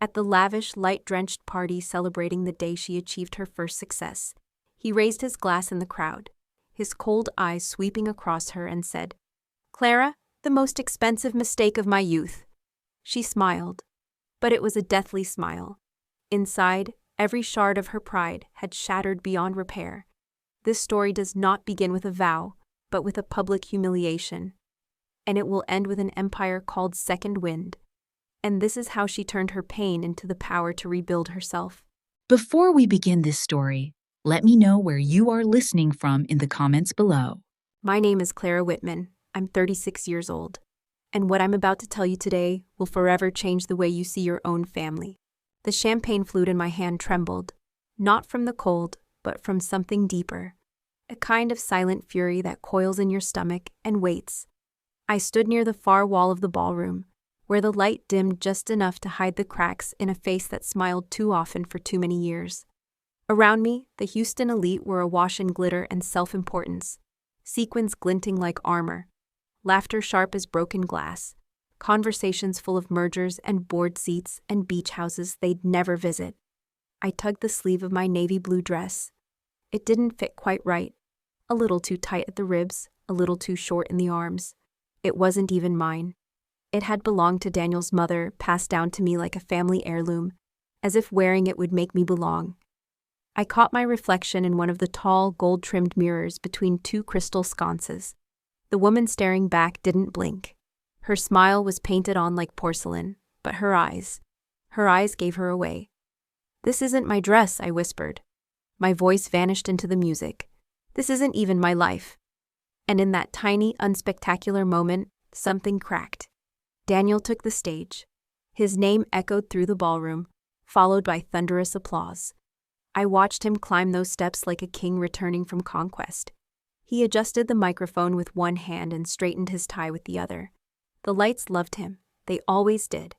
At the lavish, light-drenched party celebrating the day she achieved her first success, he raised his glass in the crowd, his cold eyes sweeping across her, and said, "Clara, the most expensive mistake of my youth." She smiled, but it was a deathly smile. Inside, every shard of her pride had shattered beyond repair. This story does not begin with a vow, but with a public humiliation. And it will end with an empire called Second Wind. And this is how she turned her pain into the power to rebuild herself. Before we begin this story, let me know where you are listening from in the comments below. My name is Clara Whitman. I'm 36 years old. And what I'm about to tell you today will forever change the way you see your own family. The champagne flute in my hand trembled, not from the cold, but from something deeper. A kind of silent fury that coils in your stomach and waits. I stood near the far wall of the ballroom, where the light dimmed just enough to hide the cracks in a face that smiled too often for too many years. Around me, the Houston elite were awash in glitter and self-importance, sequins glinting like armor, laughter sharp as broken glass, conversations full of mergers and board seats and beach houses they'd never visit. I tugged the sleeve of my navy blue dress. It didn't fit quite right, a little too tight at the ribs, a little too short in the arms. It wasn't even mine. It had belonged to Daniel's mother, passed down to me like a family heirloom, as if wearing it would make me belong. I caught my reflection in one of the tall, gold-trimmed mirrors between two crystal sconces. The woman staring back didn't blink. Her smile was painted on like porcelain, but her eyes gave her away. "This isn't my dress," I whispered. My voice vanished into the music. "This isn't even my life." And in that tiny, unspectacular moment, something cracked. Daniel took the stage. His name echoed through the ballroom, followed by thunderous applause. I watched him climb those steps like a king returning from conquest. He adjusted the microphone with one hand and straightened his tie with the other. The lights loved him. They always did.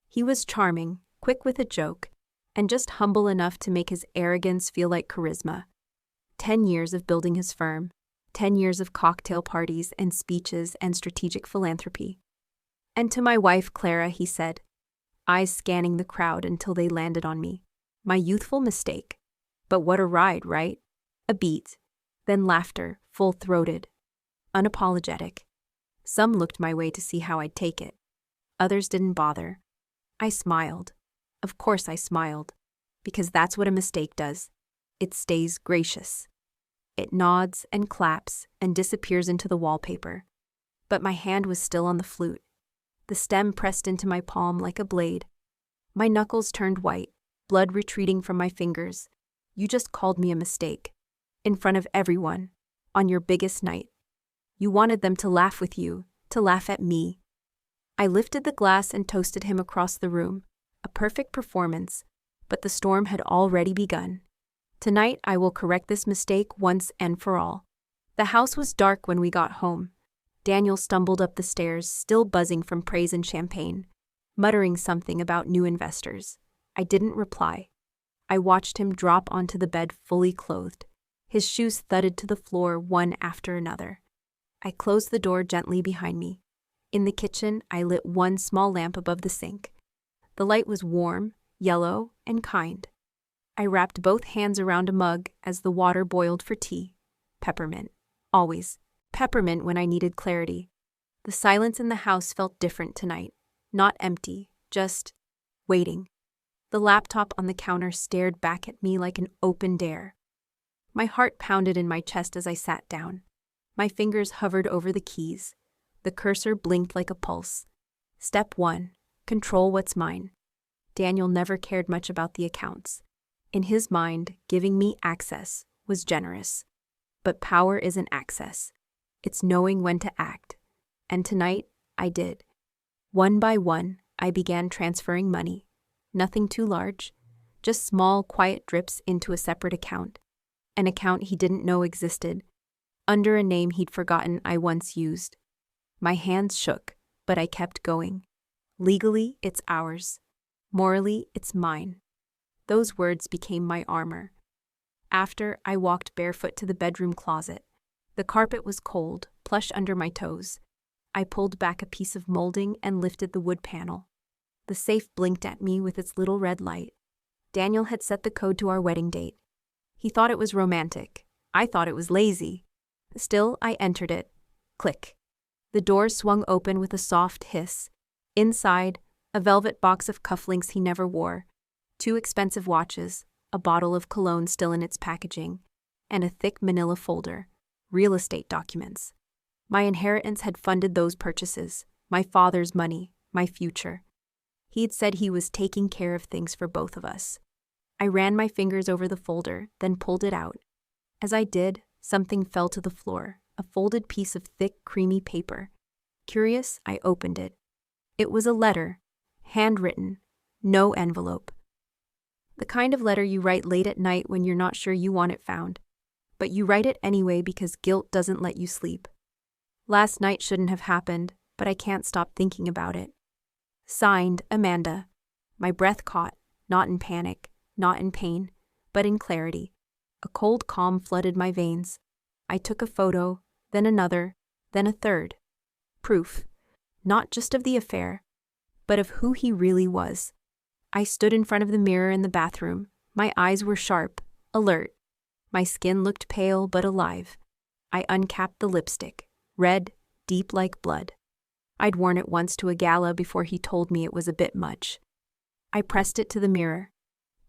He was charming, quick with a joke, and just humble enough to make his arrogance feel like charisma. 10 years of building his firm, 10 years of cocktail parties and speeches and strategic philanthropy. And to my wife, Clara, he said, eyes scanning the crowd until they landed on me, "My youthful mistake. But what a ride, right?" A beat, then laughter, full-throated, unapologetic. Some looked my way to see how I'd take it. Others didn't bother. I smiled. Of course I smiled, because that's what a mistake does. It stays gracious. It nods and claps and disappears into the wallpaper. But my hand was still on the flute. The stem pressed into my palm like a blade. My knuckles turned white, blood retreating from my fingers. "You just called me a mistake. In front of everyone. On your biggest night. You wanted them to laugh with you, to laugh at me." I lifted the glass and toasted him across the room. A perfect performance, but the storm had already begun. Tonight I will correct this mistake once and for all. The house was dark when we got home. Daniel stumbled up the stairs, still buzzing from praise and champagne, muttering something about new investors. I didn't reply. I watched him drop onto the bed fully clothed. His shoes thudded to the floor one after another. I closed the door gently behind me. In the kitchen, I lit one small lamp above the sink. The light was warm, yellow, and kind. I wrapped both hands around a mug as the water boiled for tea. Peppermint. Always. Peppermint when I needed clarity. The silence in the house felt different tonight. Not empty, just waiting. The laptop on the counter stared back at me like an open dare. My heart pounded in my chest as I sat down. My fingers hovered over the keys. The cursor blinked like a pulse. Step 1. Control what's mine. Daniel never cared much about the accounts. In his mind, giving me access was generous. But power isn't access. It's knowing when to act. And tonight, I did. One by one, I began transferring money. Nothing too large, just small, quiet drips into a separate account. An account he didn't know existed, under a name he'd forgotten I once used. My hands shook, but I kept going. Legally, it's ours. Morally, it's mine. Those words became my armor. After, I walked barefoot to the bedroom closet. The carpet was cold, plush under my toes. I pulled back a piece of molding and lifted the wood panel. The safe blinked at me with its little red light. Daniel had set the code to our wedding date. He thought it was romantic. I thought it was lazy. Still, I entered it. Click. The door swung open with a soft hiss. Inside, a velvet box of cufflinks he never wore, 2 expensive watches, a bottle of cologne still in its packaging, and a thick manila folder, real estate documents. My inheritance had funded those purchases, my father's money, my future. He'd said he was taking care of things for both of us. I ran my fingers over the folder, then pulled it out. As I did, something fell to the floor, a folded piece of thick, creamy paper. Curious, I opened it. It was a letter, handwritten, no envelope. The kind of letter you write late at night when you're not sure you want it found, but you write it anyway because guilt doesn't let you sleep. Last night shouldn't have happened, but I can't stop thinking about it. Signed, Amanda. My breath caught, not in panic, not in pain, but in clarity. A cold calm flooded my veins. I took a photo, then another, then a third. Proof, not just of the affair, but of who he really was. I stood in front of the mirror in the bathroom. My eyes were sharp, alert. My skin looked pale but alive. I uncapped the lipstick, red, deep like blood. I'd worn it once to a gala before he told me it was a bit much. I pressed it to the mirror.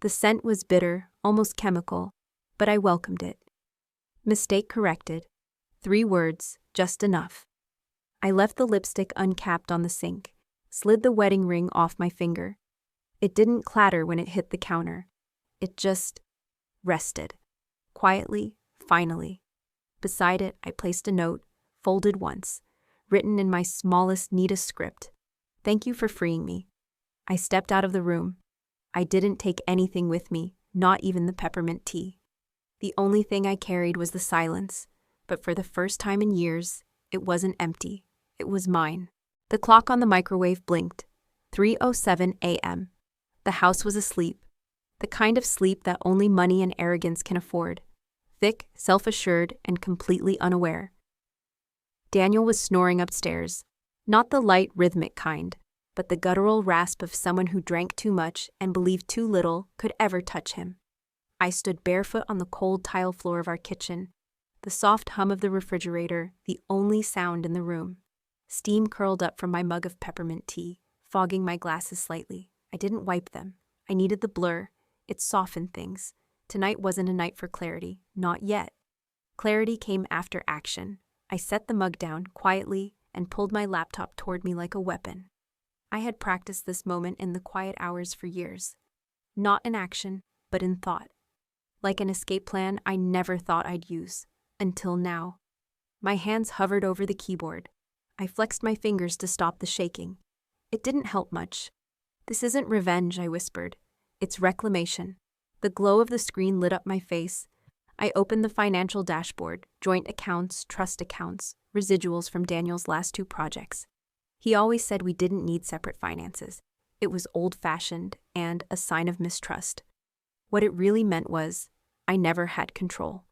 The scent was bitter, almost chemical, but I welcomed it. Mistake corrected. 3 words, just enough. I left the lipstick uncapped on the sink, slid the wedding ring off my finger. It didn't clatter when it hit the counter. It just rested. Quietly, finally. Beside it, I placed a note, folded once, written in my smallest, neatest script. Thank you for freeing me. I stepped out of the room. I didn't take anything with me, not even the peppermint tea. The only thing I carried was the silence, but for the first time in years, it wasn't empty. It was mine. The clock on the microwave blinked. 3:07 a.m. The house was asleep. The kind of sleep that only money and arrogance can afford. Thick, self-assured, and completely unaware. Daniel was snoring upstairs. Not the light, rhythmic kind, but the guttural rasp of someone who drank too much and believed too little could ever touch him. I stood barefoot on the cold tile floor of our kitchen, the soft hum of the refrigerator, the only sound in the room. Steam curled up from my mug of peppermint tea, fogging my glasses slightly. I didn't wipe them. I needed the blur. It softened things. Tonight wasn't a night for clarity. Not yet. Clarity came after action. I set the mug down quietly and pulled my laptop toward me like a weapon. I had practiced this moment in the quiet hours for years. Not in action, but in thought. Like an escape plan I never thought I'd use. Until now. My hands hovered over the keyboard. I flexed my fingers to stop the shaking. It didn't help much. This isn't revenge, I whispered. It's reclamation. The glow of the screen lit up my face. I opened the financial dashboard, joint accounts, trust accounts, residuals from Daniel's last 2 projects. He always said we didn't need separate finances. It was old-fashioned and a sign of mistrust. What it really meant was, I never had control.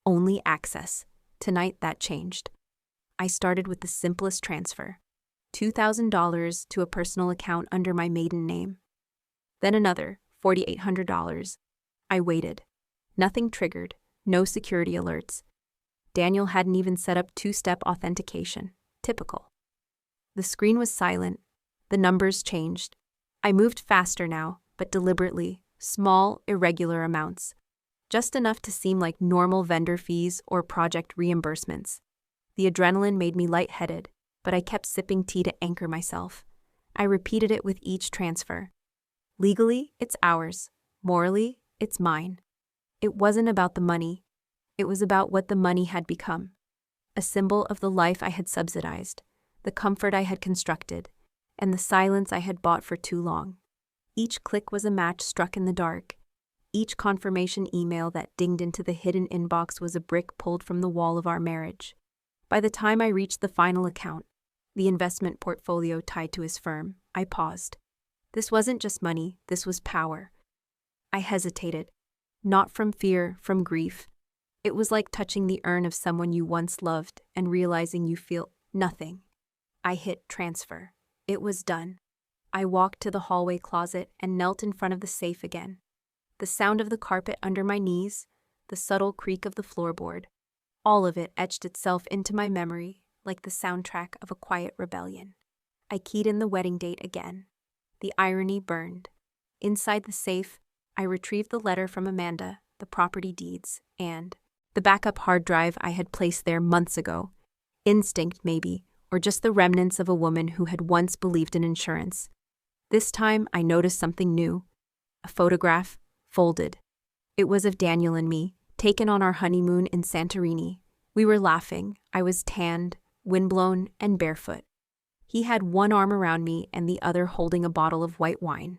Only access. Tonight that changed. I started with the simplest transfer. $2,000 to a personal account under my maiden name. Then another, $4,800. I waited. Nothing triggered, no security alerts. Daniel hadn't even set up 2-step authentication. Typical. The screen was silent. The numbers changed. I moved faster now, but deliberately, small, irregular amounts. Just enough to seem like normal vendor fees or project reimbursements. The adrenaline made me lightheaded, but I kept sipping tea to anchor myself. I repeated it with each transfer. Legally, it's ours. Morally, it's mine. It wasn't about the money. It was about what the money had become. A symbol of the life I had subsidized, the comfort I had constructed, and the silence I had bought for too long. Each click was a match struck in the dark. Each confirmation email that dinged into the hidden inbox was a brick pulled from the wall of our marriage. By the time I reached the final account, the investment portfolio tied to his firm, I paused. This wasn't just money, this was power. I hesitated, not from fear, from grief. It was like touching the urn of someone you once loved and realizing you feel nothing. I hit transfer. It was done. I walked to the hallway closet and knelt in front of the safe again. The sound of the carpet under my knees, the subtle creak of the floorboard, all of it etched itself into my memory like the soundtrack of a quiet rebellion. I keyed in the wedding date again. The irony burned. Inside the safe, I retrieved the letter from Amanda, the property deeds, and the backup hard drive I had placed there months ago. Instinct, maybe, or just the remnants of a woman who had once believed in insurance. This time, I noticed something new. A photograph, folded. It was of Daniel and me, taken on our honeymoon in Santorini. We were laughing. I was tanned, windblown, and barefoot. He had one arm around me and the other holding a bottle of white wine.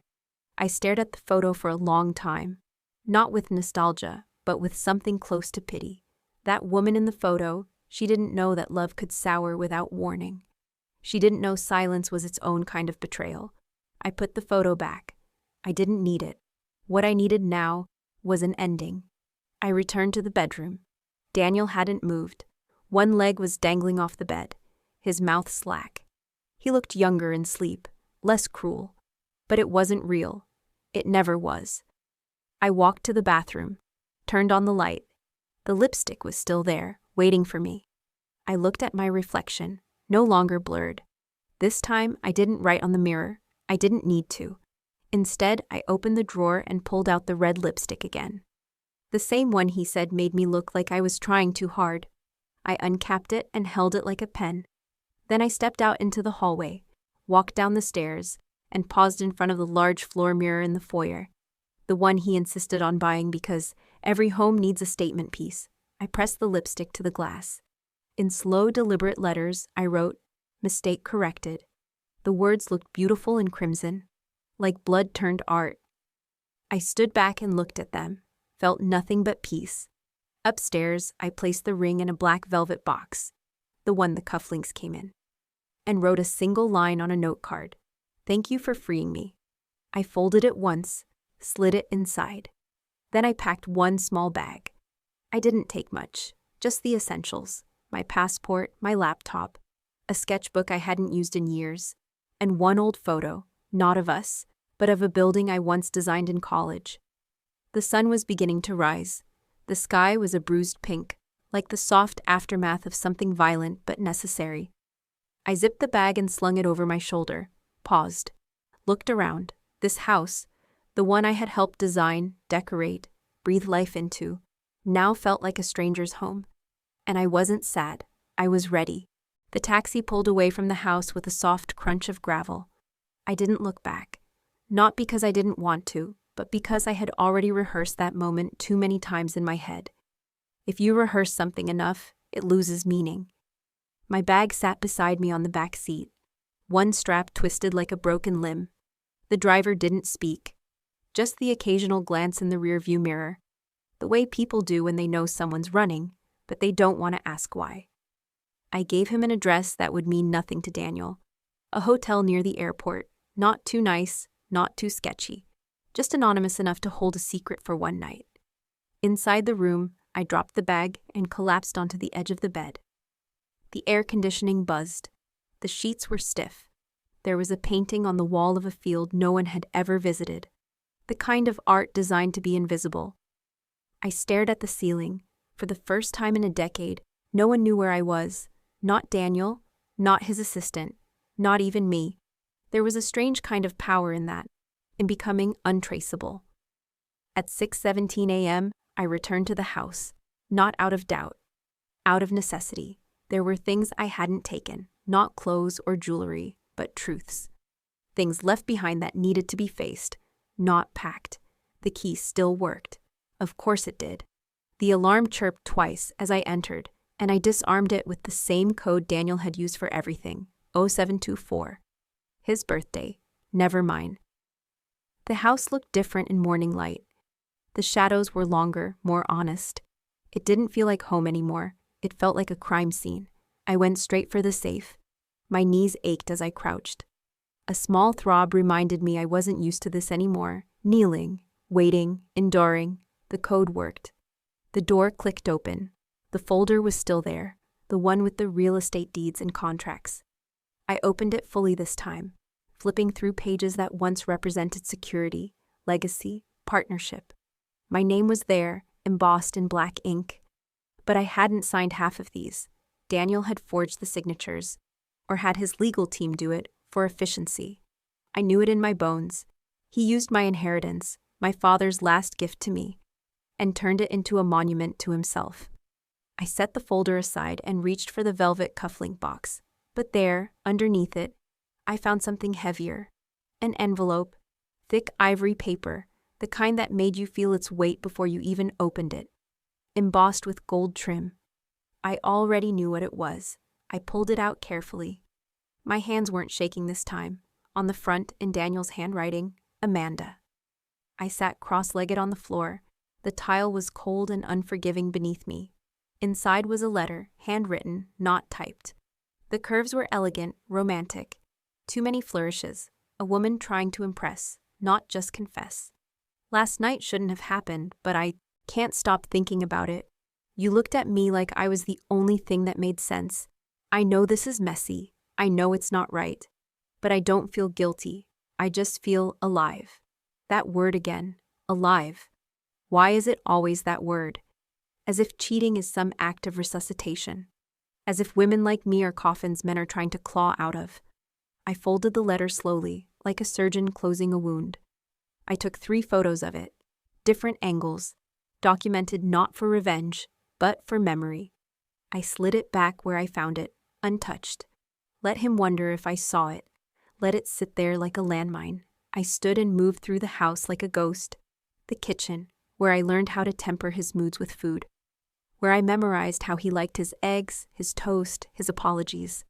I stared at the photo for a long time, not with nostalgia, but with something close to pity. That woman in the photo, she didn't know that love could sour without warning. She didn't know silence was its own kind of betrayal. I put the photo back. I didn't need it. What I needed now was an ending. I returned to the bedroom. Daniel hadn't moved. One leg was dangling off the bed, his mouth slack. He looked younger in sleep, less cruel. But it wasn't real. It never was. I walked to the bathroom, turned on the light. The lipstick was still there, waiting for me. I looked at my reflection, no longer blurred. This time, I didn't write on the mirror. I didn't need to. Instead, I opened the drawer and pulled out the red lipstick again. The same one he said made me look like I was trying too hard. I uncapped it and held it like a pen. Then I stepped out into the hallway, walked down the stairs, and paused in front of the large floor mirror in the foyer, the one he insisted on buying because every home needs a statement piece. I pressed the lipstick to the glass. In slow, deliberate letters, I wrote, "Mistake corrected." The words looked beautiful in crimson, like blood-turned art. I stood back and looked at them, felt nothing but peace. Upstairs, I placed the ring in a black velvet box, the one the cufflinks came in, and wrote a single line on a note card. "Thank you for freeing me." I folded it once, slid it inside. Then I packed one small bag. I didn't take much, just the essentials, my passport, my laptop, a sketchbook I hadn't used in years, and one old photo, not of us, but of a building I once designed in college. The sun was beginning to rise. The sky was a bruised pink, like the soft aftermath of something violent but necessary. I zipped the bag and slung it over my shoulder, paused, looked around. This house, the one I had helped design, decorate, breathe life into, now felt like a stranger's home. And I wasn't sad. I was ready. The taxi pulled away from the house with a soft crunch of gravel. I didn't look back. Not because I didn't want to, but because I had already rehearsed that moment too many times in my head. If you rehearse something enough, it loses meaning. My bag sat beside me on the back seat. One strap twisted like a broken limb. The driver didn't speak. Just the occasional glance in the rearview mirror. The way people do when they know someone's running, but they don't want to ask why. I gave him an address that would mean nothing to Daniel. A hotel near the airport, not too nice, not too sketchy. Just anonymous enough to hold a secret for one night. Inside the room, I dropped the bag and collapsed onto the edge of the bed. The air conditioning buzzed. The sheets were stiff. There was a painting on the wall of a field no one had ever visited. The kind of art designed to be invisible. I stared at the ceiling. For the first time in a decade, no one knew where I was. Not Daniel, not his assistant, not even me. There was a strange kind of power in that, in becoming untraceable. At 6:17 a.m., I returned to the house, not out of doubt, out of necessity. There were things I hadn't taken, not clothes or jewelry, but truths. Things left behind that needed to be faced, not packed. The key still worked. Of course it did. The alarm chirped twice as I entered, and I disarmed it with the same code Daniel had used for everything, 0724. His birthday, never mine. The house looked different in morning light. The shadows were longer, more honest. It didn't feel like home anymore. It felt like a crime scene. I went straight for the safe. My knees ached as I crouched. A small throb reminded me I wasn't used to this anymore. Kneeling, waiting, enduring. The code worked. The door clicked open. The folder was still there, the one with the real estate deeds and contracts. I opened it fully this time. flipping through pages that once represented security, legacy, partnership. My name was there, embossed in black ink. But I hadn't signed half of these. Daniel had forged the signatures, or had his legal team do it, for efficiency. I knew it in my bones. He used my inheritance, my father's last gift to me, and turned it into a monument to himself. I set the folder aside and reached for the velvet cufflink box. But there, underneath it, I found something heavier. An envelope, thick ivory paper, the kind that made you feel its weight before you even opened it. Embossed with gold trim. I already knew what it was. I pulled it out carefully. My hands weren't shaking this time. On the front, in Daniel's handwriting, Amanda. I sat cross-legged on the floor. The tile was cold and unforgiving beneath me. Inside was a letter, handwritten, not typed. The curves were elegant, romantic. Too many flourishes. A woman trying to impress, not just confess. Last night shouldn't have happened, but I can't stop thinking about it. You looked at me like I was the only thing that made sense. I know this is messy. I know it's not right. But I don't feel guilty. I just feel alive. That word again. Alive. Why is it always that word? As if cheating is some act of resuscitation. As if women like me are coffins men are trying to claw out of. I folded the letter slowly, like a surgeon closing a wound. I took 3 photos of it. Different angles. Documented not for revenge, but for memory. I slid it back where I found it, untouched. Let him wonder if I saw it. Let it sit there like a landmine. I stood and moved through the house like a ghost. The kitchen, where I learned how to temper his moods with food. Where I memorized how he liked his eggs, his toast, his apologies.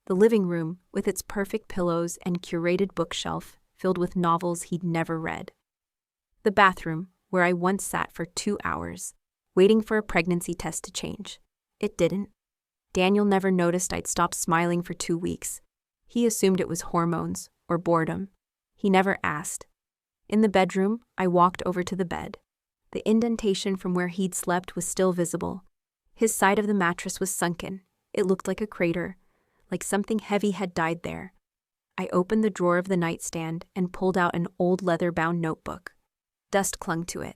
The living room, with its perfect pillows and curated bookshelf filled with novels he'd never read. The bathroom, where I once sat for 2 hours, waiting for a pregnancy test to change. It didn't. Daniel never noticed I'd stopped smiling for 2 weeks. He assumed it was hormones or boredom. He never asked. In the bedroom, I walked over to the bed. The indentation from where he'd slept was still visible. His side of the mattress was sunken. It looked like a crater, like something heavy had died there. I opened the drawer of the nightstand and pulled out an old leather-bound notebook. Dust clung to it.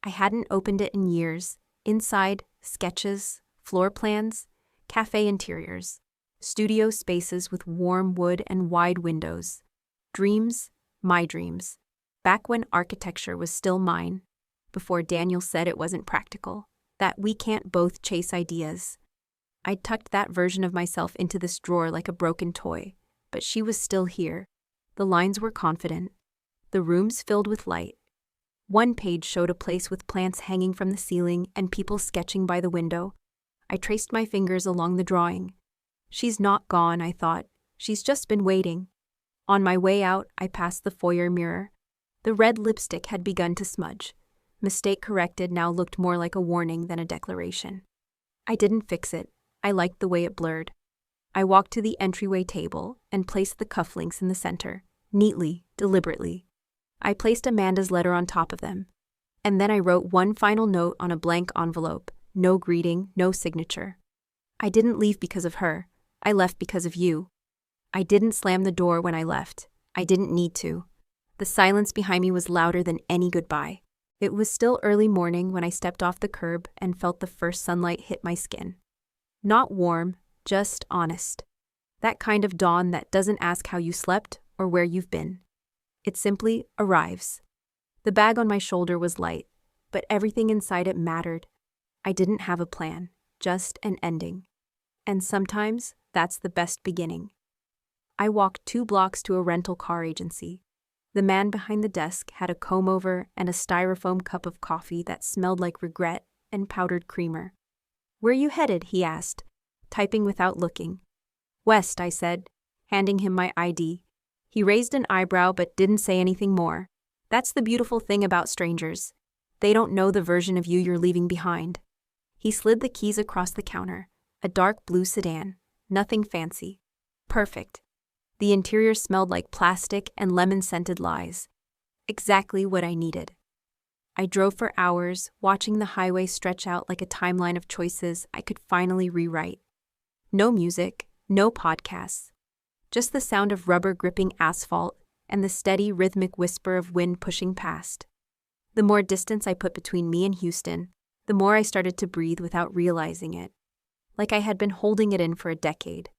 I hadn't opened it in years. Inside, sketches, floor plans, cafe interiors, studio spaces with warm wood and wide windows. Dreams, my dreams. Back when architecture was still mine, before Daniel said it wasn't practical, that we can't both chase ideas. I tucked that version of myself into this drawer like a broken toy, but she was still here. The lines were confident. The rooms filled with light. One page showed a place with plants hanging from the ceiling and people sketching by the window. I traced my fingers along the drawing. She's not gone, I thought. She's just been waiting. On my way out, I passed the foyer mirror. The red lipstick had begun to smudge. Mistake corrected now looked more like a warning than a declaration. I didn't fix it. I liked the way it blurred. I walked to the entryway table and placed the cufflinks in the center, neatly, deliberately. I placed Amanda's letter on top of them. And then I wrote one final note on a blank envelope. No greeting, no signature. I didn't leave because of her. I left because of you. I didn't slam the door when I left. I didn't need to. The silence behind me was louder than any goodbye. It was still early morning when I stepped off the curb and felt the first sunlight hit my skin. Not warm, just honest. That kind of dawn that doesn't ask how you slept or where you've been. It simply arrives. The bag on my shoulder was light, but everything inside it mattered. I didn't have a plan, just an ending. And sometimes that's the best beginning. I walked 2 blocks to a rental car agency. The man behind the desk had a comb-over and a styrofoam cup of coffee that smelled like regret and powdered creamer. "Where you headed?" he asked, typing without looking. "West," I said, handing him my ID. He raised an eyebrow but didn't say anything more. That's the beautiful thing about strangers. They don't know the version of you you're leaving behind. He slid the keys across the counter. A dark blue sedan. Nothing fancy. Perfect. The interior smelled like plastic and lemon-scented lies. Exactly what I needed. I drove for hours, watching the highway stretch out like a timeline of choices I could finally rewrite. No music, no podcasts. Just the sound of rubber gripping asphalt and the steady, rhythmic whisper of wind pushing past. The more distance I put between me and Houston, the more I started to breathe without realizing it. Like I had been holding it in for a decade.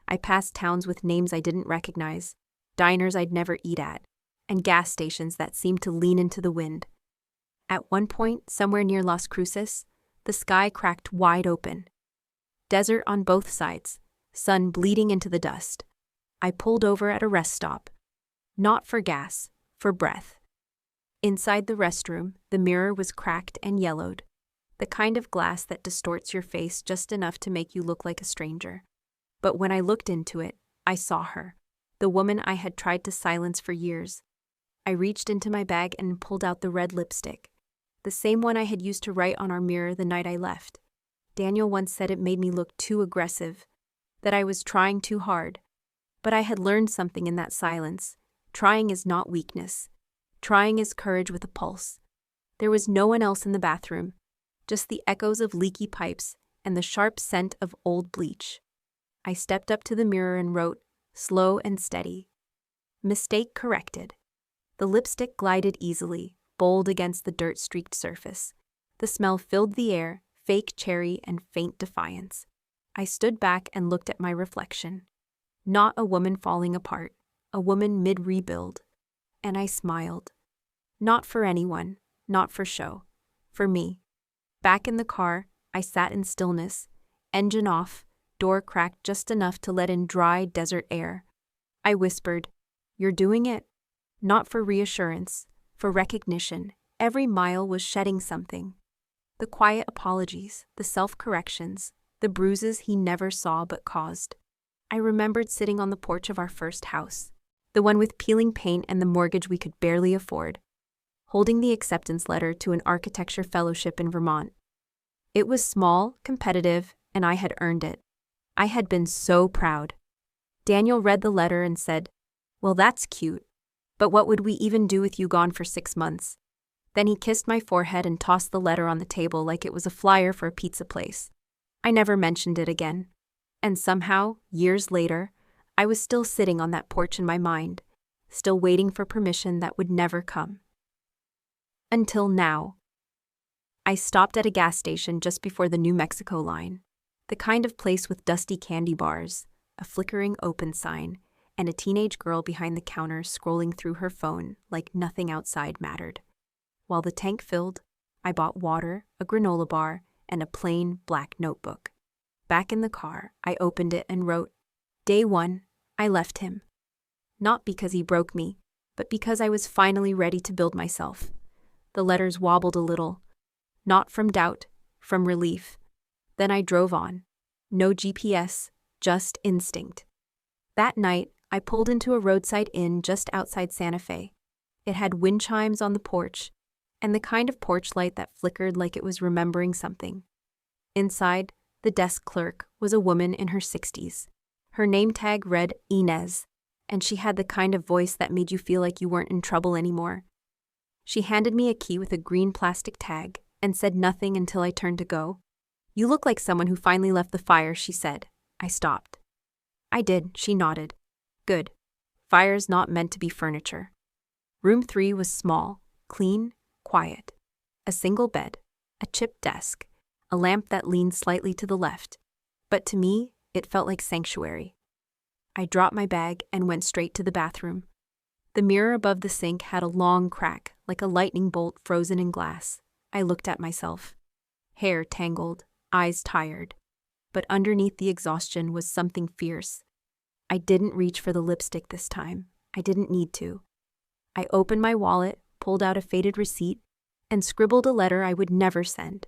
I passed towns with names I didn't recognize, diners I'd never eat at, and gas stations that seemed to lean into the wind. At one point, somewhere near Las Cruces, the sky cracked wide open. Desert on both sides, sun bleeding into the dust. I pulled over at a rest stop. Not for gas, for breath. Inside the restroom, the mirror was cracked and yellowed. The kind of glass that distorts your face just enough to make you look like a stranger. But when I looked into it, I saw her, the woman I had tried to silence for years. I reached into my bag and pulled out the red lipstick, the same one I had used to write on our mirror the night I left. Daniel once said it made me look too aggressive, that I was trying too hard. But I had learned something in that silence. Trying is not weakness. Trying is courage with a pulse. There was no one else in the bathroom, just the echoes of leaky pipes and the sharp scent of old bleach. I stepped up to the mirror and wrote, slow and steady. Mistake corrected. The lipstick glided easily, bold against the dirt-streaked surface. The smell filled the air, fake cherry and faint defiance. I stood back and looked at my reflection. Not a woman falling apart, a woman mid-rebuild. And I smiled. Not for anyone, not for show. For me. Back in the car, I sat in stillness, engine off, door cracked just enough to let in dry desert air. I whispered, "You're doing it." Not for reassurance, for recognition. Every mile was shedding something. The quiet apologies, the self-corrections, the bruises he never saw but caused. I remembered sitting on the porch of our first house, the one with peeling paint and the mortgage we could barely afford, holding the acceptance letter to an architecture fellowship in Vermont. It was small, competitive, and I had earned it. I had been so proud. Daniel read the letter and said, "Well, that's cute, but what would we even do with you gone for 6 months?" Then he kissed my forehead and tossed the letter on the table like it was a flyer for a pizza place. I never mentioned it again. And somehow, years later, I was still sitting on that porch in my mind, still waiting for permission that would never come. Until now. I stopped at a gas station just before the New Mexico line, the kind of place with dusty candy bars, a flickering open sign, and a teenage girl behind the counter scrolling through her phone like nothing outside mattered. While the tank filled, I bought water, a granola bar, and a plain black notebook. Back in the car, I opened it and wrote, "Day 1, I left him. Not because he broke me, but because I was finally ready to build myself." The letters wobbled a little. Not from doubt, from relief. Then I drove on. No GPS, just instinct. That night, I pulled into a roadside inn just outside Santa Fe. It had wind chimes on the porch, and the kind of porch light that flickered like it was remembering something. Inside, the desk clerk was a woman in her 60s. Her name tag read Inez, and she had the kind of voice that made you feel like you weren't in trouble anymore. She handed me a key with a green plastic tag and said nothing until I turned to go. "You look like someone who finally left the fire," she said. I stopped. "I did," she nodded. "Good. Fire's not meant to be furniture." Room 3 was small, clean, quiet. A single bed, a chipped desk, a lamp that leaned slightly to the left. But to me, it felt like sanctuary. I dropped my bag and went straight to the bathroom. The mirror above the sink had a long crack, like a lightning bolt frozen in glass. I looked at myself. Hair tangled, eyes tired. But underneath the exhaustion was something fierce. I didn't reach for the lipstick this time. I didn't need to. I opened my wallet, pulled out a faded receipt, and scribbled a letter I would never send.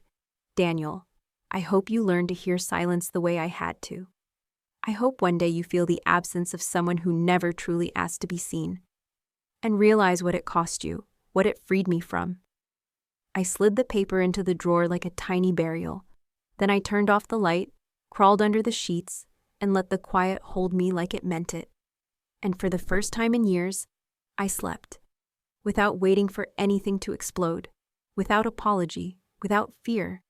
"Daniel, I hope you learn to hear silence the way I had to. I hope one day you feel the absence of someone who never truly asked to be seen. And realize what it cost you, what it freed me from." I slid the paper into the drawer like a tiny burial. Then I turned off the light, crawled under the sheets, and let the quiet hold me like it meant it. And for the first time in years, I slept. Without waiting for anything to explode. Without apology. Without fear.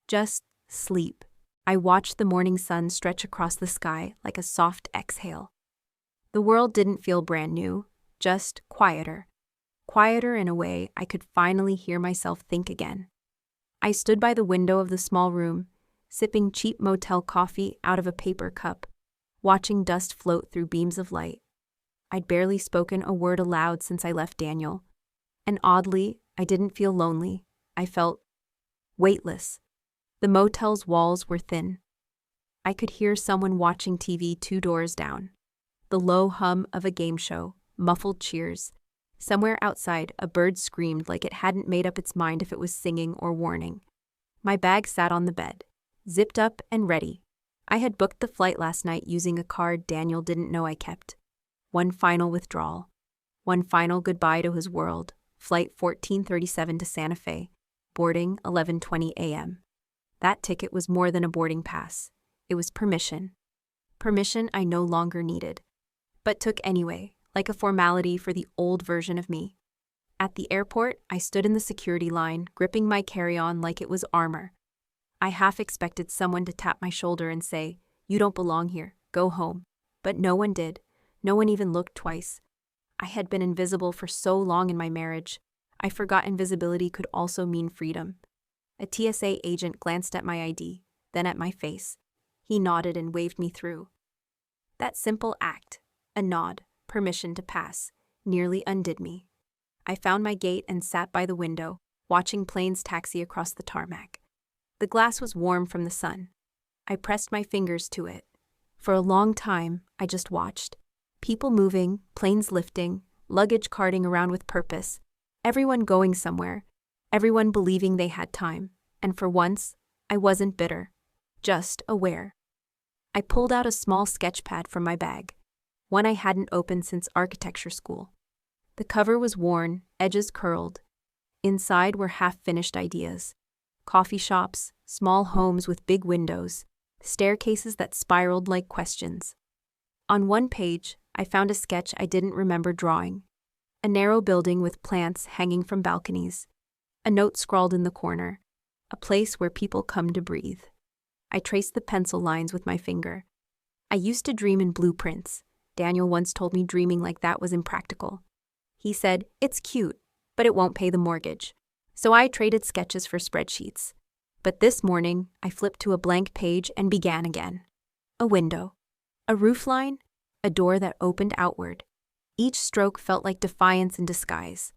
Just sleep. I watched the morning sun stretch across the sky like a soft exhale. The world didn't feel brand new, just quieter. Quieter in a way I could finally hear myself think again. I stood by the window of the small room, sipping cheap motel coffee out of a paper cup, watching dust float through beams of light. I'd barely spoken a word aloud since I left Daniel, and oddly, I didn't feel lonely. I felt weightless. The motel's walls were thin. I could hear someone watching TV 2 doors down. The low hum of a game show, muffled cheers. Somewhere outside, a bird screamed like it hadn't made up its mind if it was singing or warning. My bag sat on the bed, zipped up and ready. I had booked the flight last night using a card Daniel didn't know I kept. One final withdrawal. One final goodbye to his world. Flight 1437 to Santa Fe. Boarding 11:20 a.m. That ticket was more than a boarding pass. It was permission. Permission I no longer needed, but took anyway, like a formality for the old version of me. At the airport, I stood in the security line, gripping my carry-on like it was armor. I half expected someone to tap my shoulder and say, "You don't belong here, go home." But no one did. No one even looked twice. I had been invisible for so long in my marriage. I forgot invisibility could also mean freedom. A TSA agent glanced at my ID, then at my face. He nodded and waved me through. That simple act, a nod, permission to pass, nearly undid me. I found my gate and sat by the window, watching planes taxi across the tarmac. The glass was warm from the sun. I pressed my fingers to it. For a long time, I just watched. People moving, planes lifting, luggage carting around with purpose, everyone going somewhere, everyone believing they had time. And for once, I wasn't bitter, just aware. I pulled out a small sketch pad from my bag, one I hadn't opened since architecture school. The cover was worn, edges curled. Inside were half-finished ideas. Coffee shops, small homes with big windows, staircases that spiraled like questions. On one page, I found a sketch I didn't remember drawing. A narrow building with plants hanging from balconies. A note scrawled in the corner. A place where people come to breathe. I traced the pencil lines with my finger. I used to dream in blueprints. Daniel once told me dreaming like that was impractical. He said, "It's cute, but it won't pay the mortgage." So I traded sketches for spreadsheets. But this morning, I flipped to a blank page and began again. A window. A roofline. A door that opened outward. Each stroke felt like defiance in disguise.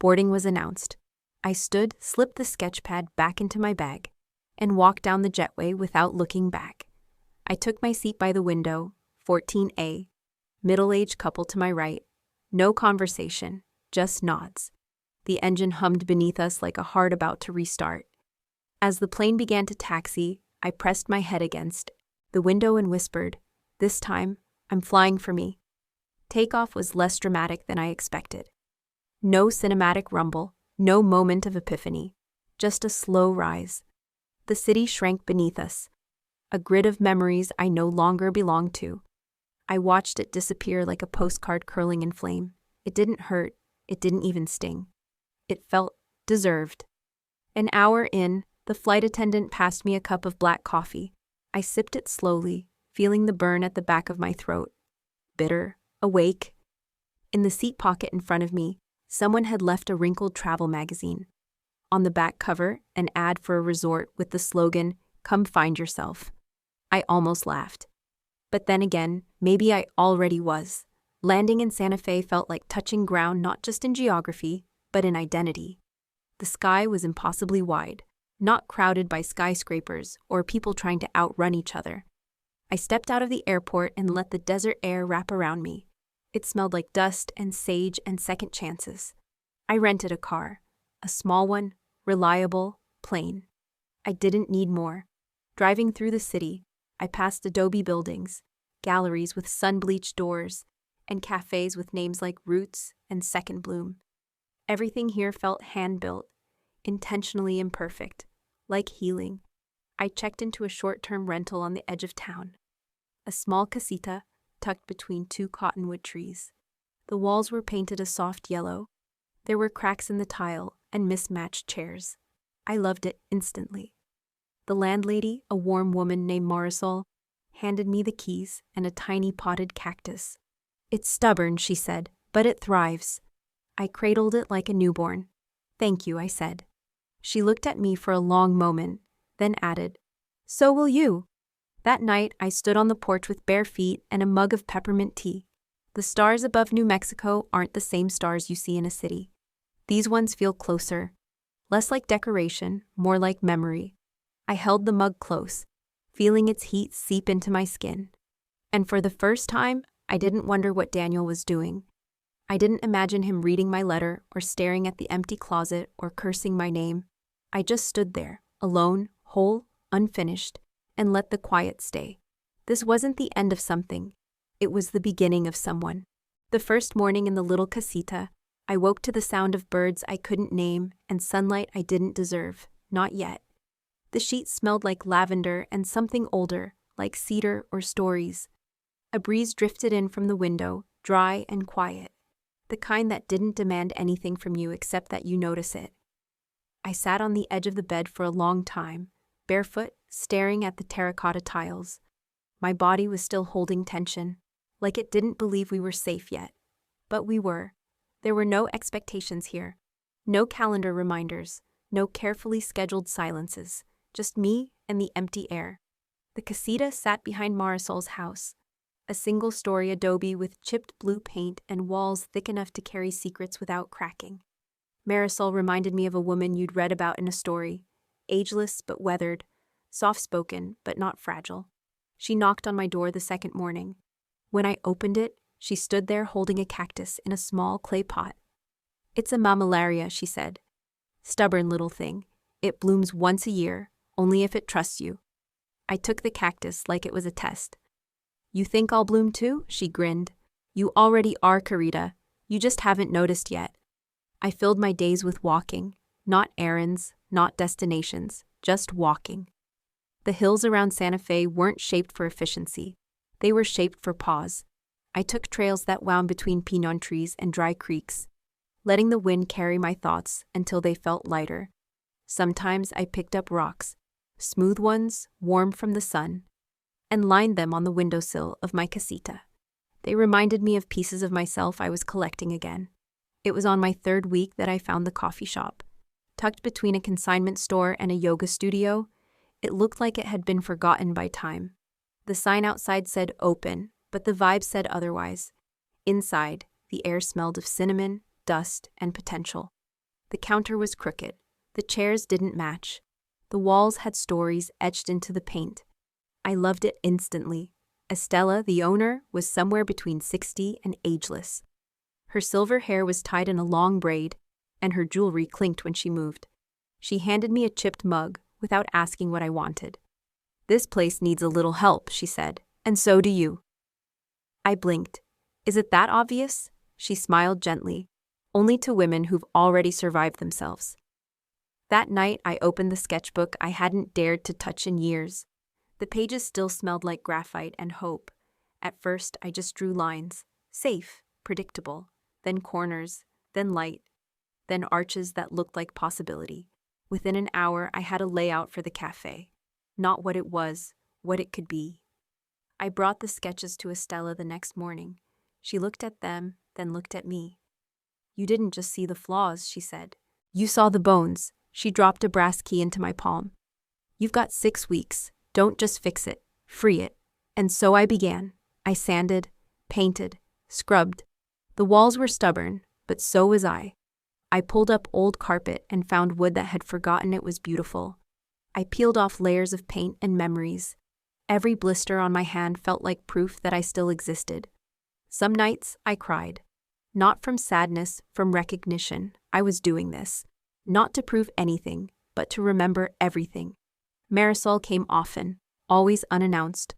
Boarding was announced. I stood, slipped the sketch pad back into my bag, and walked down the jetway without looking back. I took my seat by the window, 14A, middle-aged couple to my right. No conversation, just nods. The engine hummed beneath us like a heart about to restart. As the plane began to taxi, I pressed my head against the window and whispered, "This time, I'm flying for me." Takeoff was less dramatic than I expected. No cinematic rumble, no moment of epiphany, just a slow rise. The city shrank beneath us, a grid of memories I no longer belonged to. I watched it disappear like a postcard curling in flame. It didn't hurt, it didn't even sting. It felt deserved. An hour in, the flight attendant passed me a cup of black coffee. I sipped it slowly, feeling the burn at the back of my throat. Bitter, awake. In the seat pocket in front of me, someone had left a wrinkled travel magazine. On the back cover, an ad for a resort with the slogan, "Come find yourself." I almost laughed. But then again, maybe I already was. Landing in Santa Fe felt like touching ground not just in geography, but in identity. The sky was impossibly wide, not crowded by skyscrapers or people trying to outrun each other. I stepped out of the airport and let the desert air wrap around me. It smelled like dust and sage and second chances. I rented a car, a small one, reliable, plain. I didn't need more. Driving through the city, I passed adobe buildings, galleries with sun-bleached doors, and cafes with names like Roots and Second Bloom. Everything here felt hand-built, intentionally imperfect, like healing. I checked into a short-term rental on the edge of town. A small casita tucked between two cottonwood trees. The walls were painted a soft yellow. There were cracks in the tile and mismatched chairs. I loved it instantly. The landlady, a warm woman named Marisol, handed me the keys and a tiny potted cactus. It's stubborn, she said, but it thrives. I cradled it like a newborn. Thank you, I said. She looked at me for a long moment, then added, So will you. That night, I stood on the porch with bare feet and a mug of peppermint tea. The stars above New Mexico aren't the same stars you see in a city. These ones feel closer, less like decoration, more like memory. I held the mug close, feeling its heat seep into my skin. And for the first time, I didn't wonder what Daniel was doing. I didn't imagine him reading my letter or staring at the empty closet or cursing my name. I just stood there, alone, whole, unfinished, and let the quiet stay. This wasn't the end of something. It was the beginning of someone. The first morning in the little casita, I woke to the sound of birds I couldn't name and sunlight I didn't deserve, not yet. The sheets smelled like lavender and something older, like cedar or stories. A breeze drifted in from the window, dry and quiet, the kind that didn't demand anything from you except that you notice it. I sat on the edge of the bed for a long time, barefoot, staring at the terracotta tiles. My body was still holding tension, like it didn't believe we were safe yet. But we were. There were no expectations here, no calendar reminders, no carefully scheduled silences, just me and the empty air. The casita sat behind Marisol's house, a single-story adobe with chipped blue paint and walls thick enough to carry secrets without cracking. Marisol reminded me of a woman you'd read about in a story, ageless but weathered, soft-spoken but not fragile. She knocked on my door the second morning. When I opened it, she stood there holding a cactus in a small clay pot. It's a mammillaria, she said. Stubborn little thing. It blooms once a year, only if it trusts you. I took the cactus like it was a test. You think I'll bloom too? She grinned. You already are, Carita. You just haven't noticed yet. I filled my days with walking, not errands, not destinations, just walking. The hills around Santa Fe weren't shaped for efficiency. They were shaped for pause. I took trails that wound between pinon trees and dry creeks, letting the wind carry my thoughts until they felt lighter. Sometimes I picked up rocks, smooth ones, warm from the sun, and lined them on the windowsill of my casita. They reminded me of pieces of myself I was collecting again. It was on my third week that I found the coffee shop. Tucked between a consignment store and a yoga studio, it looked like it had been forgotten by time. The sign outside said open, but the vibe said otherwise. Inside, the air smelled of cinnamon, dust, and potential. The counter was crooked. The chairs didn't match. The walls had stories etched into the paint. I loved it instantly. Estella, the owner, was somewhere between 60 and ageless. Her silver hair was tied in a long braid, and her jewelry clinked when she moved. She handed me a chipped mug without asking what I wanted. This place needs a little help, she said, and so do you. I blinked. Is it that obvious? She smiled gently, only to women who've already survived themselves. That night, I opened the sketchbook I hadn't dared to touch in years. The pages still smelled like graphite and hope. At first, I just drew lines. Safe, predictable. Then corners, then light, then arches that looked like possibility. Within an hour, I had a layout for the cafe. Not what it was, what it could be. I brought the sketches to Estella the next morning. She looked at them, then looked at me. You didn't just see the flaws, she said. You saw the bones. She dropped a brass key into my palm. You've got 6 weeks. Don't just fix it. Free it. And so I began. I sanded, painted, scrubbed. The walls were stubborn, but so was I. I pulled up old carpet and found wood that had forgotten it was beautiful. I peeled off layers of paint and memories. Every blister on my hand felt like proof that I still existed. Some nights I cried. Not from sadness, from recognition. I was doing this. Not to prove anything, but to remember everything. Marisol came often, always unannounced,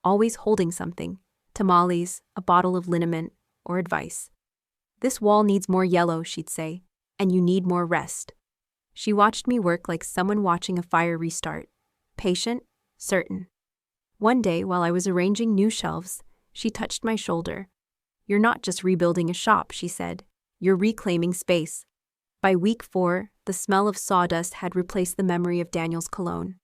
always holding something. Tamales, a bottle of liniment, or advice. This wall needs more yellow, she'd say, and you need more rest. She watched me work like someone watching a fire restart. Patient, certain. One day, while I was arranging new shelves, she touched my shoulder. You're not just rebuilding a shop, she said. You're reclaiming space. By week 4, the smell of sawdust had replaced the memory of Daniel's cologne.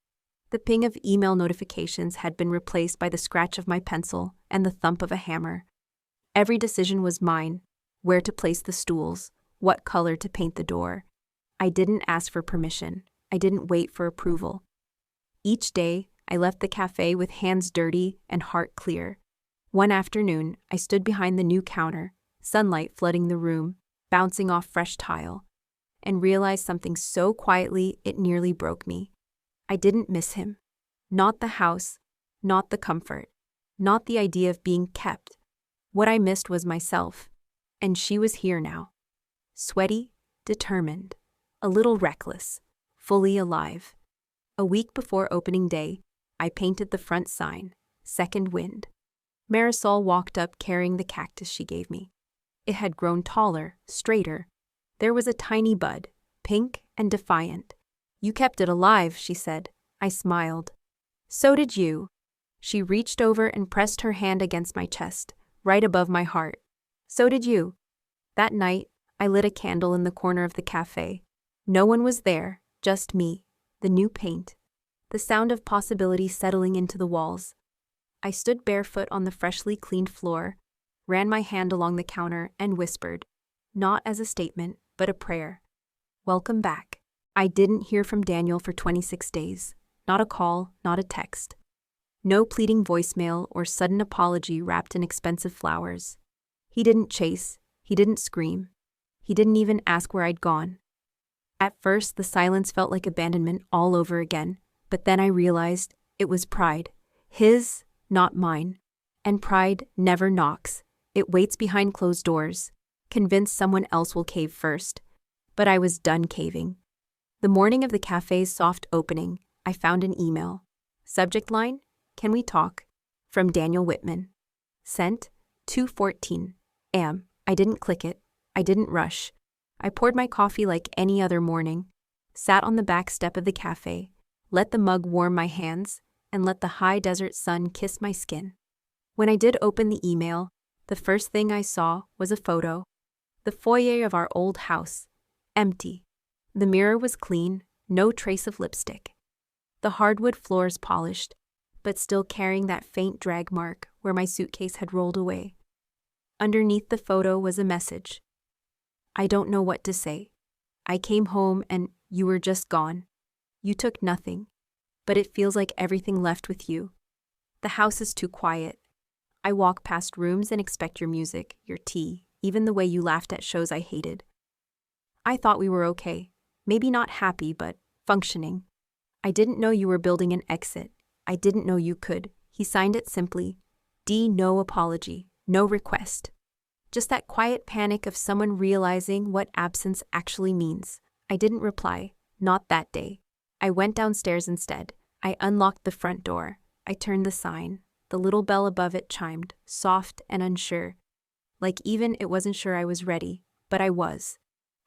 The ping of email notifications had been replaced by the scratch of my pencil and the thump of a hammer. Every decision was mine: where to place the stools, what color to paint the door. I didn't ask for permission. I didn't wait for approval. Each day, I left the cafe with hands dirty and heart clear. One afternoon, I stood behind the new counter, sunlight flooding the room, bouncing off fresh tile, and realized something so quietly it nearly broke me. I didn't miss him. Not the house, not the comfort, not the idea of being kept. What I missed was myself, and she was here now. Sweaty, determined, a little reckless, fully alive. A week before opening day, I painted the front sign, Second Wind. Marisol walked up carrying the cactus she gave me. It had grown taller, straighter. There was a tiny bud, pink and defiant. "You kept it alive," she said. I smiled. "So did you." She reached over and pressed her hand against my chest, right above my heart. "So did you." That night, I lit a candle in the corner of the cafe. No one was there, just me, the new paint, the sound of possibility settling into the walls. I stood barefoot on the freshly cleaned floor, ran my hand along the counter, and whispered, not as a statement, but a prayer. "Welcome back." I didn't hear from Daniel for 26 days. Not a call, not a text. No pleading voicemail or sudden apology wrapped in expensive flowers. He didn't chase. He didn't scream. He didn't even ask where I'd gone. At first, the silence felt like abandonment all over again, but then I realized it was pride. His, not mine. And pride never knocks. It waits behind closed doors, convinced someone else will cave first. But I was done caving. The morning of the cafe's soft opening, I found an email. Subject line, "Can we talk?" From Daniel Whitman. Sent, 2:14 a.m. I didn't click it. I didn't rush. I poured my coffee like any other morning, sat on the back step of the cafe, let the mug warm my hands, and let the high desert sun kiss my skin. When I did open the email, the first thing I saw was a photo. The foyer of our old house. Empty. The mirror was clean, no trace of lipstick. The hardwood floors polished, but still carrying that faint drag mark where my suitcase had rolled away. Underneath the photo was a message. "I don't know what to say. I came home and you were just gone. You took nothing, but it feels like everything left with you. The house is too quiet. I walk past rooms and expect your music, your tea, even the way you laughed at shows I hated. I thought we were okay. Maybe not happy, but functioning. I didn't know you were building an exit. I didn't know you could." He signed it simply. D. No apology, no request. Just that quiet panic of someone realizing what absence actually means. I didn't reply, not that day. I went downstairs instead. I unlocked the front door. I turned the sign. The little bell above it chimed, soft and unsure. Like even it wasn't sure I was ready, but I was.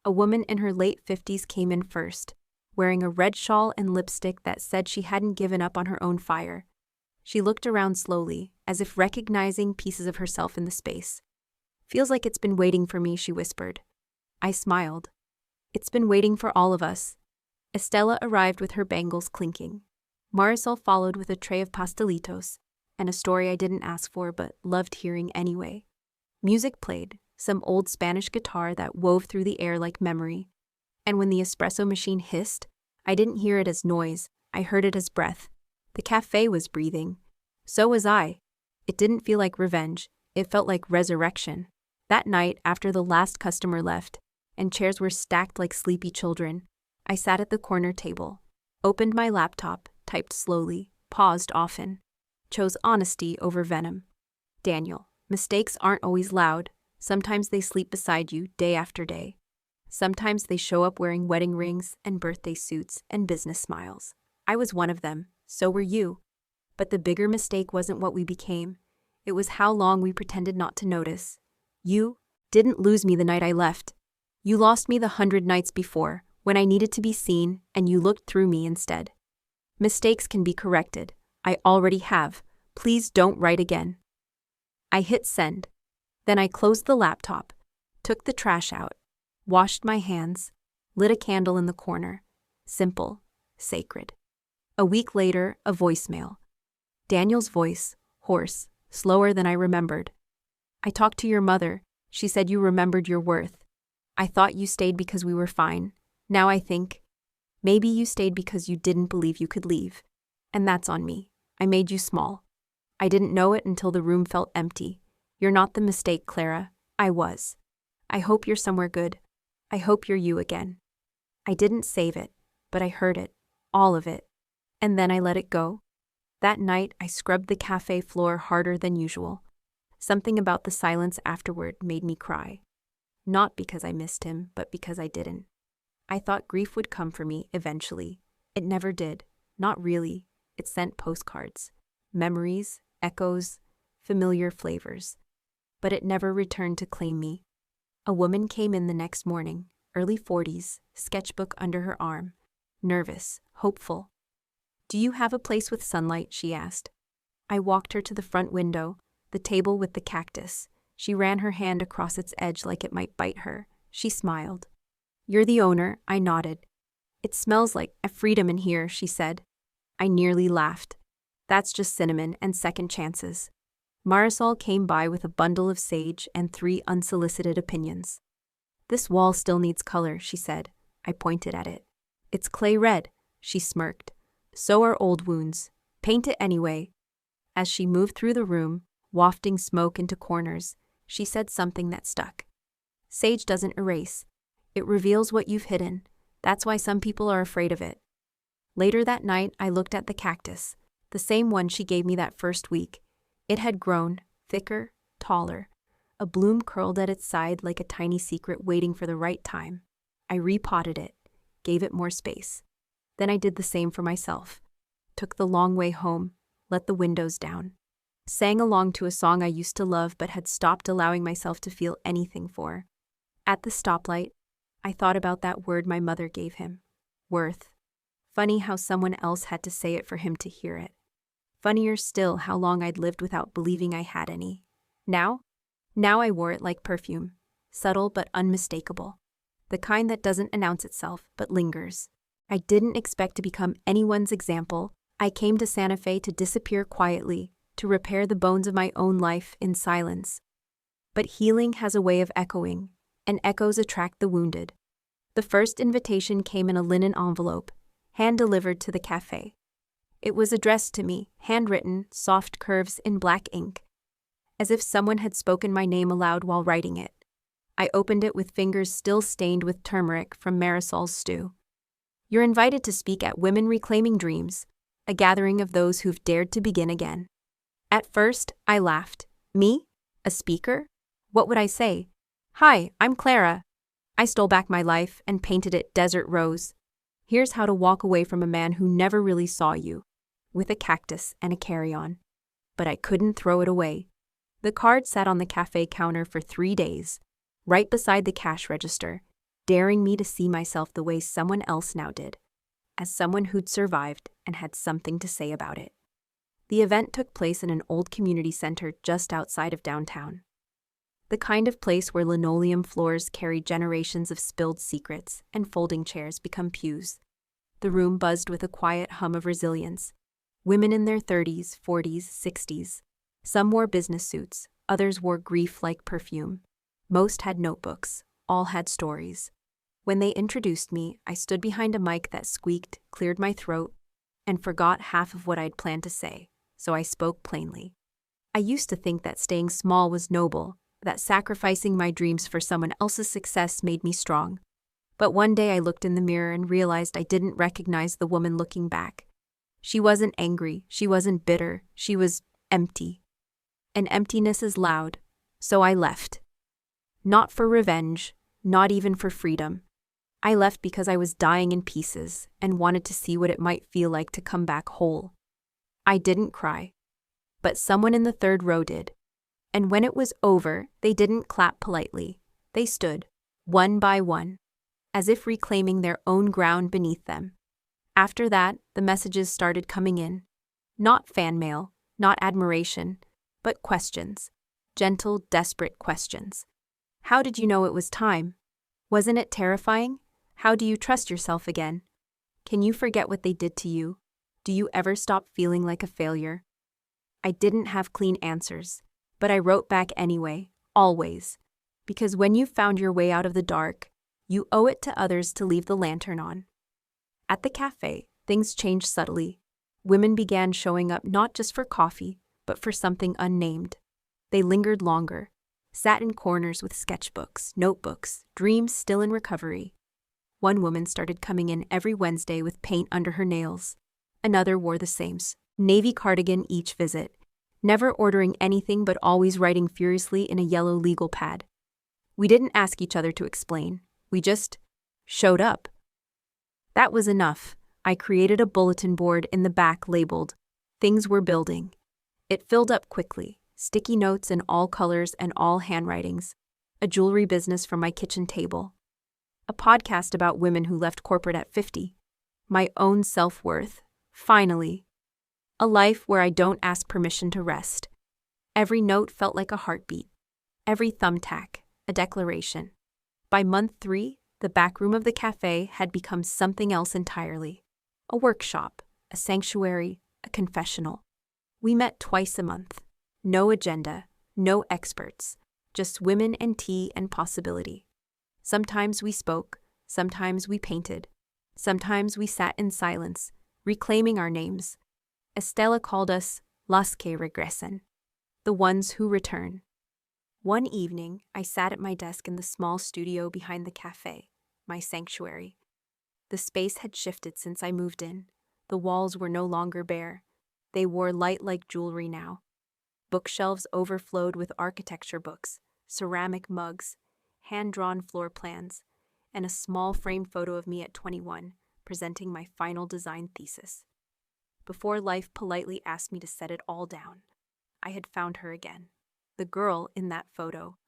A woman in her late 50s came in first, wearing a red shawl and lipstick that said she hadn't given up on her own fire. She looked around slowly, as if recognizing pieces of herself in the space. "Feels like it's been waiting for me," she whispered. I smiled. "It's been waiting for all of us." Estella arrived with her bangles clinking. Marisol followed with a tray of pastelitos, and a story I didn't ask for but loved hearing anyway. Music played, some old Spanish guitar that wove through the air like memory. And when the espresso machine hissed, I didn't hear it as noise, I heard it as breath. The cafe was breathing. So was I. It didn't feel like revenge, it felt like resurrection. That night, after the last customer left, and chairs were stacked like sleepy children, I sat at the corner table, opened my laptop, typed slowly, paused often, chose honesty over venom. Daniel, mistakes aren't always loud. Sometimes they sleep beside you day after day. Sometimes they show up wearing wedding rings and birthday suits and business smiles. I was one of them, so were you. But the bigger mistake wasn't what we became. It was how long we pretended not to notice. You didn't lose me the night I left. You lost me the 100 nights before, when I needed to be seen and you looked through me instead. Mistakes can be corrected. I already have. Please don't write again. I hit send. Then I closed the laptop, took the trash out, washed my hands, lit a candle in the corner. Simple, sacred. A week later, a voicemail. Daniel's voice, hoarse, slower than I remembered. I talked to your mother. She said you remembered your worth. I thought you stayed because we were fine. Now I think, maybe you stayed because you didn't believe you could leave. And that's on me. I made you small. I didn't know it until the room felt empty. You're not the mistake, Clara. I was. I hope you're somewhere good. I hope you're you again. I didn't save it, but I heard it. All of it. And then I let it go. That night, I scrubbed the cafe floor harder than usual. Something about the silence afterward made me cry. Not because I missed him, but because I didn't. I thought grief would come for me eventually. It never did. Not really. It sent postcards. Memories, echoes, familiar flavors. But it never returned to claim me. A woman came in the next morning, early 40s, sketchbook under her arm. Nervous, hopeful. "Do you have a place with sunlight?" she asked. I walked her to the front window, the table with the cactus. She ran her hand across its edge like it might bite her. She smiled. "You're the owner," I nodded. "It smells like a freedom in here," she said. I nearly laughed. That's just cinnamon and second chances. Marisol came by with a bundle of sage and 3 unsolicited opinions. "This wall still needs color," she said. I pointed at it. "It's clay red," she smirked. "So are old wounds. Paint it anyway." As she moved through the room, wafting smoke into corners, she said something that stuck. "Sage doesn't erase. It reveals what you've hidden. That's why some people are afraid of it." Later that night, I looked at the cactus, the same one she gave me that first week. It had grown, thicker, taller. A bloom curled at its side like a tiny secret waiting for the right time. I repotted it, gave it more space. Then I did the same for myself. Took the long way home, let the windows down. Sang along to a song I used to love but had stopped allowing myself to feel anything for. At the stoplight, I thought about that word my mother gave him. Worth. Funny how someone else had to say it for him to hear it. Funnier still how long I'd lived without believing I had any. Now I wore it like perfume. Subtle but unmistakable. The kind that doesn't announce itself but lingers. I didn't expect to become anyone's example. I came to Santa Fe to disappear quietly, to repair the bones of my own life in silence. But healing has a way of echoing, and echoes attract the wounded. The first invitation came in a linen envelope, hand-delivered to the cafe. It was addressed to me, handwritten, soft curves in black ink, as if someone had spoken my name aloud while writing it. I opened it with fingers still stained with turmeric from Marisol's stew. "You're invited to speak at Women Reclaiming Dreams, a gathering of those who've dared to begin again." At first, I laughed. Me? A speaker? What would I say? "Hi, I'm Clara. I stole back my life and painted it desert rose. Here's how to walk away from a man who never really saw you," with a cactus and a carry-on. But I couldn't throw it away. The card sat on the cafe counter for 3 days, right beside the cash register, daring me to see myself the way someone else now did, as someone who'd survived and had something to say about it. The event took place in an old community center just outside of downtown. The kind of place where linoleum floors carry generations of spilled secrets and folding chairs become pews. The room buzzed with a quiet hum of resilience. Women in their 30s, 40s, 60s. Some wore business suits, others wore grief like perfume. Most had notebooks, all had stories. When they introduced me, I stood behind a mic that squeaked, cleared my throat, and forgot half of what I'd planned to say, so I spoke plainly. I used to think that staying small was noble, that sacrificing my dreams for someone else's success made me strong. But one day I looked in the mirror and realized I didn't recognize the woman looking back. She wasn't angry, she wasn't bitter, she was empty. And emptiness is loud, so I left. Not for revenge, not even for freedom. I left because I was dying in pieces and wanted to see what it might feel like to come back whole. I didn't cry, but someone in the third row did. And when it was over, they didn't clap politely. They stood, one by one, as if reclaiming their own ground beneath them. After that, the messages started coming in. Not fan mail, not admiration, but questions. Gentle, desperate questions. How did you know it was time? Wasn't it terrifying? How do you trust yourself again? Can you forget what they did to you? Do you ever stop feeling like a failure? I didn't have clean answers, But I wrote back anyway, always. Because when you've found your way out of the dark, you owe it to others to leave the lantern on. At the cafe, things changed subtly. Women began showing up not just for coffee, but for something unnamed. They lingered longer, sat in corners with sketchbooks, notebooks, dreams still in recovery. One woman started coming in every Wednesday with paint under her nails. Another wore the same navy cardigan each visit, never ordering anything but always writing furiously in a yellow legal pad. We didn't ask each other to explain. We just showed up. That was enough. I created a bulletin board in the back labeled, "Things We're Building." It filled up quickly, sticky notes in all colors and all handwritings, a jewelry business from my kitchen table, a podcast about women who left corporate at 50, my own self-worth, finally, a life where I don't ask permission to rest. Every note felt like a heartbeat, every thumbtack, a declaration. By month 3, the back room of the cafe had become something else entirely. A workshop, a sanctuary, a confessional. We met twice a month. No agenda, no experts, just women and tea and possibility. Sometimes we spoke, sometimes we painted, sometimes we sat in silence, reclaiming our names. Estella called us las que regresen, the ones who return. One evening, I sat at my desk in the small studio behind the cafe, my sanctuary. The space had shifted since I moved in. The walls were no longer bare. They wore light like jewelry now. Bookshelves overflowed with architecture books, ceramic mugs, hand-drawn floor plans, and a small framed photo of me at 21, presenting my final design thesis. Before life politely asked me to set it all down, I had found her again, the girl in that photo,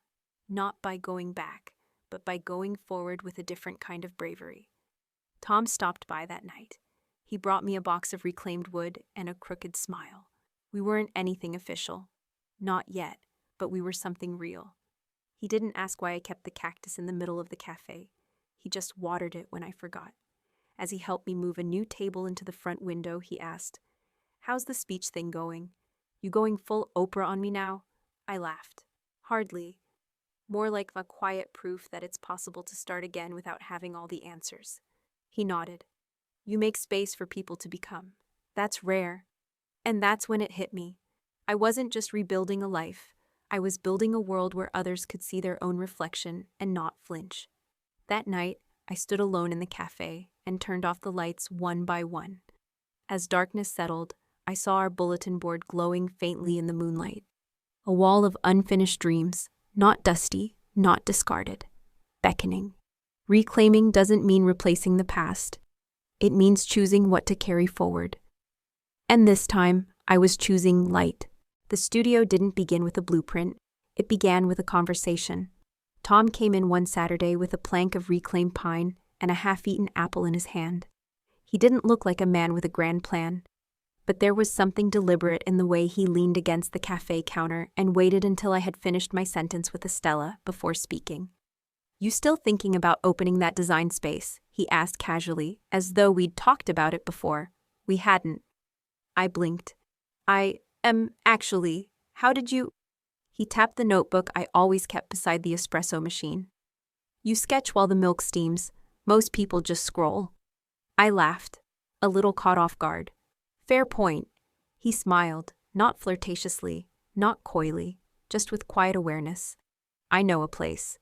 not by going back, but by going forward with a different kind of bravery. Tom stopped by that night. He brought me a box of reclaimed wood and a crooked smile. We weren't anything official. Not yet, but we were something real. He didn't ask why I kept the cactus in the middle of the cafe. He just watered it when I forgot. As he helped me move a new table into the front window, he asked, "How's the speech thing going? You going full Oprah on me now?" I laughed. Hardly. More like a quiet proof that it's possible to start again without having all the answers. He nodded. You make space for people to become. That's rare. And that's when it hit me. I wasn't just rebuilding a life. I was building a world where others could see their own reflection and not flinch. That night, I stood alone in the cafe and turned off the lights one by one. As darkness settled, I saw our bulletin board glowing faintly in the moonlight. A wall of unfinished dreams, not dusty, not discarded, beckoning. Reclaiming doesn't mean replacing the past. It means choosing what to carry forward. And this time, I was choosing light. The studio didn't begin with a blueprint. It began with a conversation. Tom came in one Saturday with a plank of reclaimed pine and a half-eaten apple in his hand. He didn't look like a man with a grand plan, but there was something deliberate in the way he leaned against the cafe counter and waited until I had finished my sentence with Estella before speaking. "You still thinking about opening that design space?" he asked casually, as though we'd talked about it before. We hadn't. I blinked. Actually, how did you—" He tapped the notebook I always kept beside the espresso machine. "You sketch while the milk steams. Most people just scroll." I laughed, a little caught off guard. Fair point. He smiled, not flirtatiously, not coyly, just with quiet awareness. "I know a place."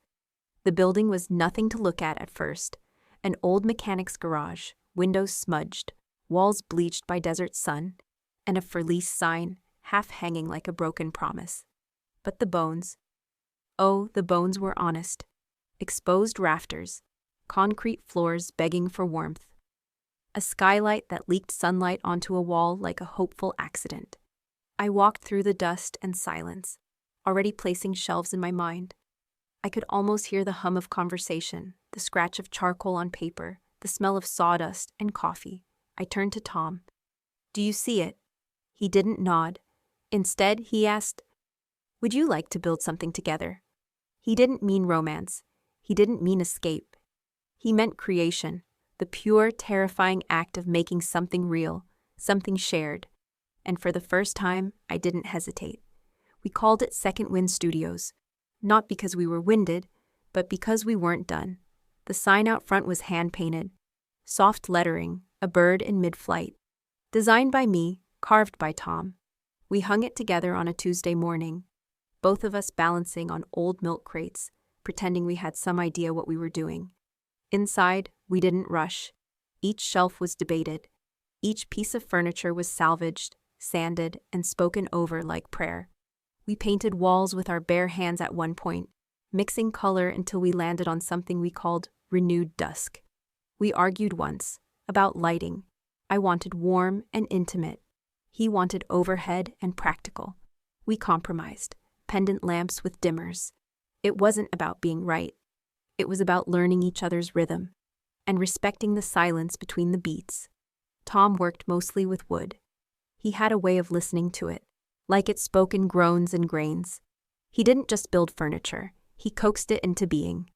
The building was nothing to look at first. An old mechanic's garage, windows smudged, walls bleached by desert sun, and a for lease sign half hanging like a broken promise. But the bones. Oh, the bones were honest. Exposed rafters, concrete floors begging for warmth. A skylight that leaked sunlight onto a wall like a hopeful accident. I walked through the dust and silence, already placing shelves in my mind. I could almost hear the hum of conversation, the scratch of charcoal on paper, the smell of sawdust and coffee. I turned to Tom. "Do you see it?" He didn't nod. Instead, he asked, "Would you like to build something together?" He didn't mean romance. He didn't mean escape. He meant creation, the pure, terrifying act of making something real, something shared. And for the first time, I didn't hesitate. We called it Second Wind Studios, not because we were winded, but because we weren't done. The sign out front was hand-painted. Soft lettering, a bird in mid-flight. Designed by me, carved by Tom. We hung it together on a Tuesday morning, both of us balancing on old milk crates, pretending we had some idea what we were doing. Inside, we didn't rush. Each shelf was debated. Each piece of furniture was salvaged, sanded, and spoken over like prayer. We painted walls with our bare hands at one point, mixing color until we landed on something we called renewed dusk. We argued once about lighting. I wanted warm and intimate. He wanted overhead and practical. We compromised, pendant lamps with dimmers. It wasn't about being right. It was about learning each other's rhythm and respecting the silence between the beats. Tom worked mostly with wood. He had a way of listening to it, like it spoke in groans and grains. He didn't just build furniture, he coaxed it into being.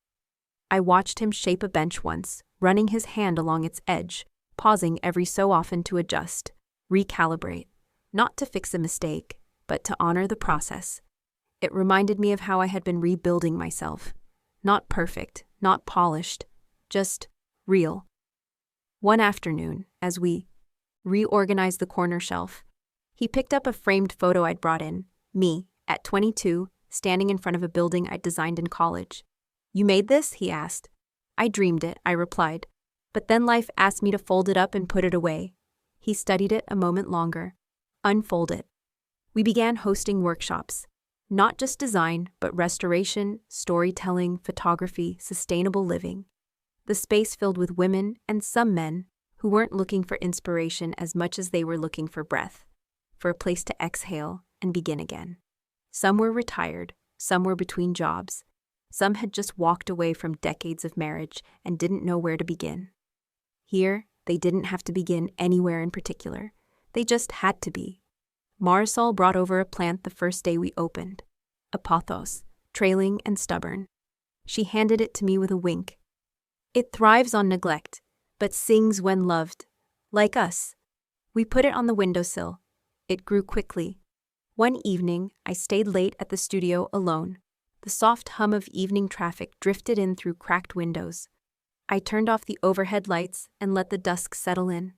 I watched him shape a bench once, running his hand along its edge, pausing every so often to adjust, recalibrate, not to fix a mistake, but to honor the process. It reminded me of how I had been rebuilding myself. Not perfect, not polished, just real. One afternoon, as we reorganized the corner shelf, he picked up a framed photo I'd brought in, me, at 22, standing in front of a building I'd designed in college. "You made this?" he asked. "I dreamed it," I replied. But then life asked me to fold it up and put it away. He studied it a moment longer. Unfold it. We began hosting workshops. Not just design, but restoration, storytelling, photography, sustainable living. The space filled with women and some men who weren't looking for inspiration as much as they were looking for breath, for a place to exhale and begin again. Some were retired, some were between jobs. Some had just walked away from decades of marriage and didn't know where to begin. Here, they didn't have to begin anywhere in particular. They just had to be. Marisol brought over a plant the first day we opened. A pothos, trailing and stubborn. She handed it to me with a wink. "It thrives on neglect, but sings when loved. Like us." We put it on the windowsill. It grew quickly. One evening, I stayed late at the studio alone. The soft hum of evening traffic drifted in through cracked windows. I turned off the overhead lights and let the dusk settle in.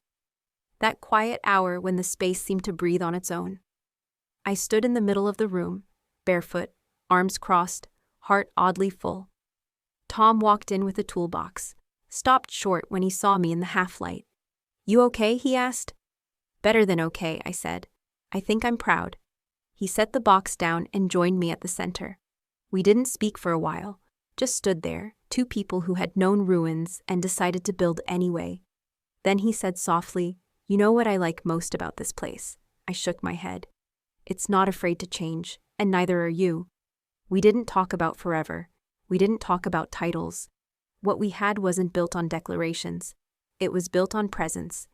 That quiet hour when the space seemed to breathe on its own. I stood in the middle of the room, barefoot, arms crossed, heart oddly full. Tom walked in with a toolbox, stopped short when he saw me in the half-light. "You okay?" he asked. "Better than okay," I said. "I think I'm proud." He set the box down and joined me at the center. We didn't speak for a while, just stood there, two people who had known ruins and decided to build anyway. Then he said softly, "You know what I like most about this place?" I shook my head. "It's not afraid to change, and neither are you." We didn't talk about forever. We didn't talk about titles. What we had wasn't built on declarations. It was built on presence.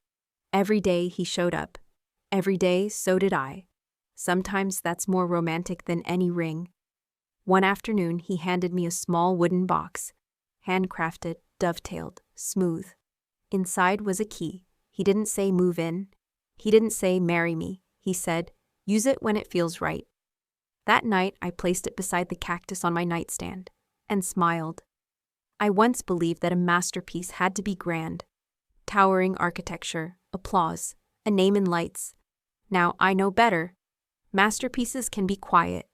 Every day he showed up. Every day, so did I. Sometimes that's more romantic than any ring. One afternoon, he handed me a small wooden box, handcrafted, dovetailed, smooth. Inside was a key. He didn't say move in. He didn't say marry me. He said, use it when it feels right. That night, I placed it beside the cactus on my nightstand and smiled. I once believed that a masterpiece had to be grand. Towering architecture, applause, a name in lights. Now I know better. Masterpieces can be quiet.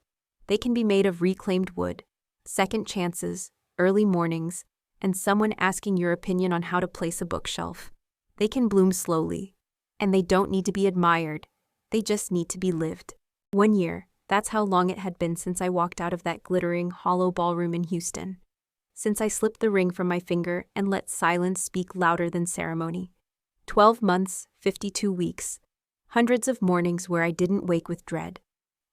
They can be made of reclaimed wood, second chances, early mornings, and someone asking your opinion on how to place a bookshelf. They can bloom slowly, and they don't need to be admired. They just need to be lived. 1 year, that's how long it had been since I walked out of that glittering, hollow ballroom in Houston. Since I slipped the ring from my finger and let silence speak louder than ceremony. 12 months, 52 weeks. Hundreds of mornings where I didn't wake with dread,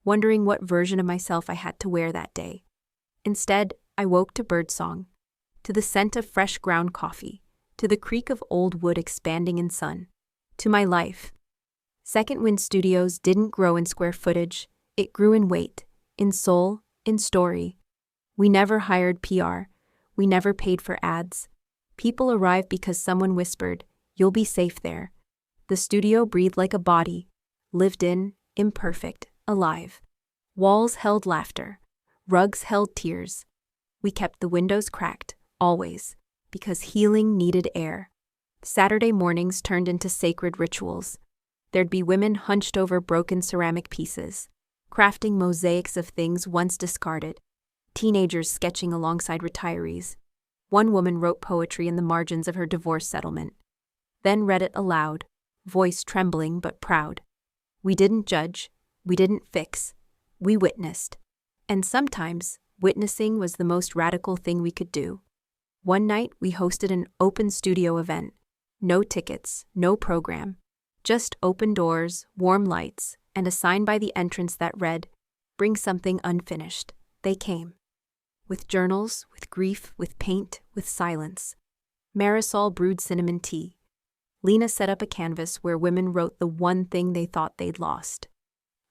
wondering what version of myself I had to wear that day. Instead, I woke to birdsong, to the scent of fresh ground coffee, to the creak of old wood expanding in sun, to my life. Second Wind Studios didn't grow in square footage, it grew in weight, in soul, in story. We never hired PR, we never paid for ads. People arrived because someone whispered, "You'll be safe there." The studio breathed like a body, lived in, imperfect, alive. Walls held laughter. Rugs held tears. We kept the windows cracked, always, because healing needed air. Saturday mornings turned into sacred rituals. There'd be women hunched over broken ceramic pieces, crafting mosaics of things once discarded, teenagers sketching alongside retirees. One woman wrote poetry in the margins of her divorce settlement, then read it aloud, voice trembling but proud. We didn't judge, we didn't fix, we witnessed. And sometimes, witnessing was the most radical thing we could do. One night, we hosted an open studio event. No tickets, no program. Just open doors, warm lights, and a sign by the entrance that read, "Bring something unfinished." They came. With journals, with grief, with paint, with silence. Marisol brewed cinnamon tea. Lena set up a canvas where women wrote the one thing they thought they'd lost.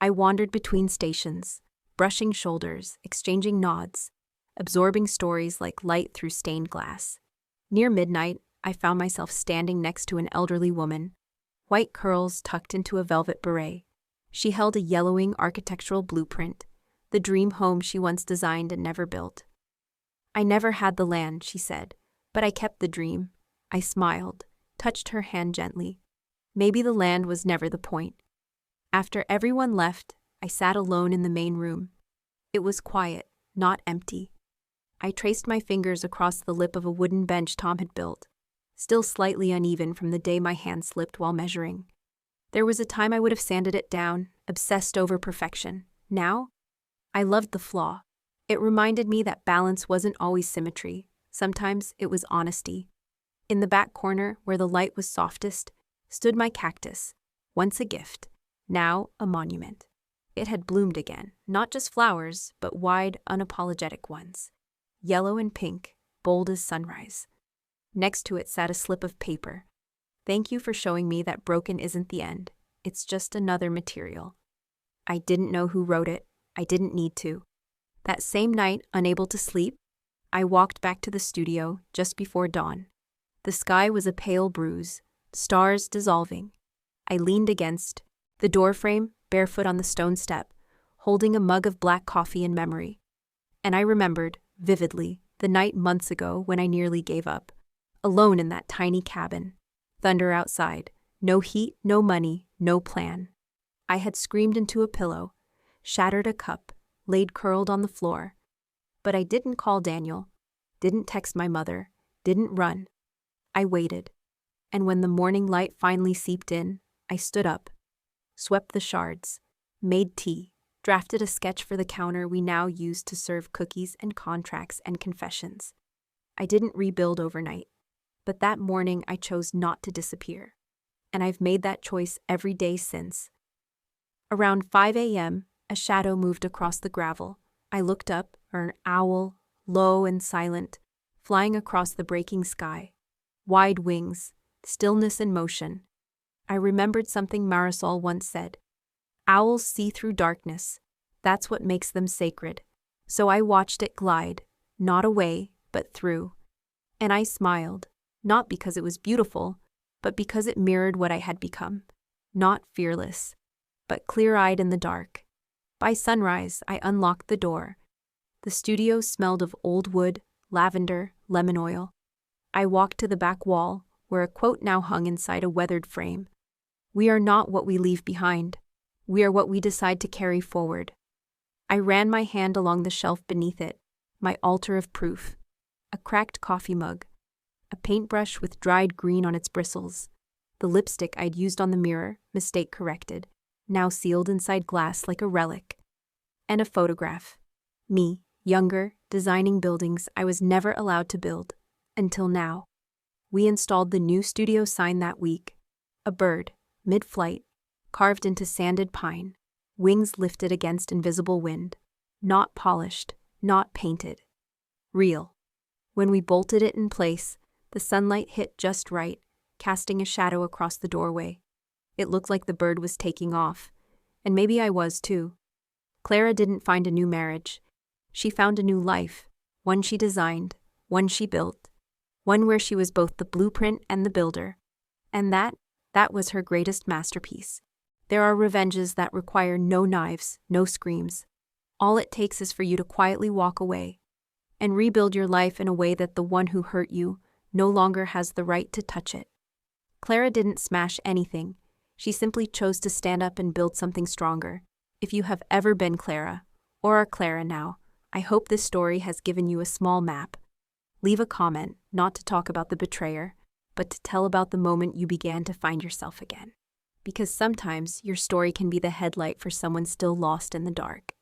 I wandered between stations, brushing shoulders, exchanging nods, absorbing stories like light through stained glass. Near midnight, I found myself standing next to an elderly woman, white curls tucked into a velvet beret. She held a yellowing architectural blueprint, the dream home she once designed and never built. "I never had the land," she said, "but I kept the dream." I smiled, touched her hand gently. Maybe the land was never the point. After everyone left, I sat alone in the main room. It was quiet, not empty. I traced my fingers across the lip of a wooden bench Tom had built, still slightly uneven from the day my hand slipped while measuring. There was a time I would have sanded it down, obsessed over perfection. Now, I loved the flaw. It reminded me that balance wasn't always symmetry. Sometimes it was honesty. In the back corner, where the light was softest, stood my cactus, once a gift, now a monument. It had bloomed again, not just flowers, but wide, unapologetic ones. Yellow and pink, bold as sunrise. Next to it sat a slip of paper. "Thank you for showing me that broken isn't the end. It's just another material." I didn't know who wrote it. I didn't need to. That same night, unable to sleep, I walked back to the studio just before dawn. The sky was a pale bruise, stars dissolving. I leaned against the doorframe, barefoot on the stone step, holding a mug of black coffee in memory. And I remembered, vividly, the night months ago when I nearly gave up. Alone in that tiny cabin. Thunder outside. No heat, no money, no plan. I had screamed into a pillow, shattered a cup, laid curled on the floor. But I didn't call Daniel, didn't text my mother, didn't run. I waited. And when the morning light finally seeped in, I stood up, swept the shards, made tea, drafted a sketch for the counter we now use to serve cookies and contracts and confessions. I didn't rebuild overnight, but that morning I chose not to disappear. And I've made that choice every day since. Around 5 a.m., a shadow moved across the gravel. I looked up, an owl, low and silent, flying across the breaking sky. Wide wings, stillness and motion. I remembered something Marisol once said. Owls see through darkness. That's what makes them sacred. So I watched it glide, not away, but through. And I smiled, not because it was beautiful, but because it mirrored what I had become. Not fearless, but clear-eyed in the dark. By sunrise, I unlocked the door. The studio smelled of old wood, lavender, lemon oil. I walked to the back wall, where a quote now hung inside a weathered frame. "We are not what we leave behind. We are what we decide to carry forward." I ran my hand along the shelf beneath it, my altar of proof. A cracked coffee mug, a paintbrush with dried green on its bristles, the lipstick I'd used on the mirror, mistake corrected, now sealed inside glass like a relic, and a photograph. Me, younger, designing buildings I was never allowed to build, until now. We installed the new studio sign that week. A bird, mid-flight, carved into sanded pine, wings lifted against invisible wind. Not polished, not painted. Real. When we bolted it in place, the sunlight hit just right, casting a shadow across the doorway. It looked like the bird was taking off, and maybe I was too. Clara didn't find a new marriage. She found a new life, one she designed, one she built, one where she was both the blueprint and the builder. And that was her greatest masterpiece. There are revenges that require no knives, no screams. All it takes is for you to quietly walk away and rebuild your life in a way that the one who hurt you no longer has the right to touch it. Clara didn't smash anything. She simply chose to stand up and build something stronger. If you have ever been Clara, or are Clara now, I hope this story has given you a small map. Leave a comment, not to talk about the betrayer, but to tell about the moment you began to find yourself again. Because sometimes your story can be the headlight for someone still lost in the dark.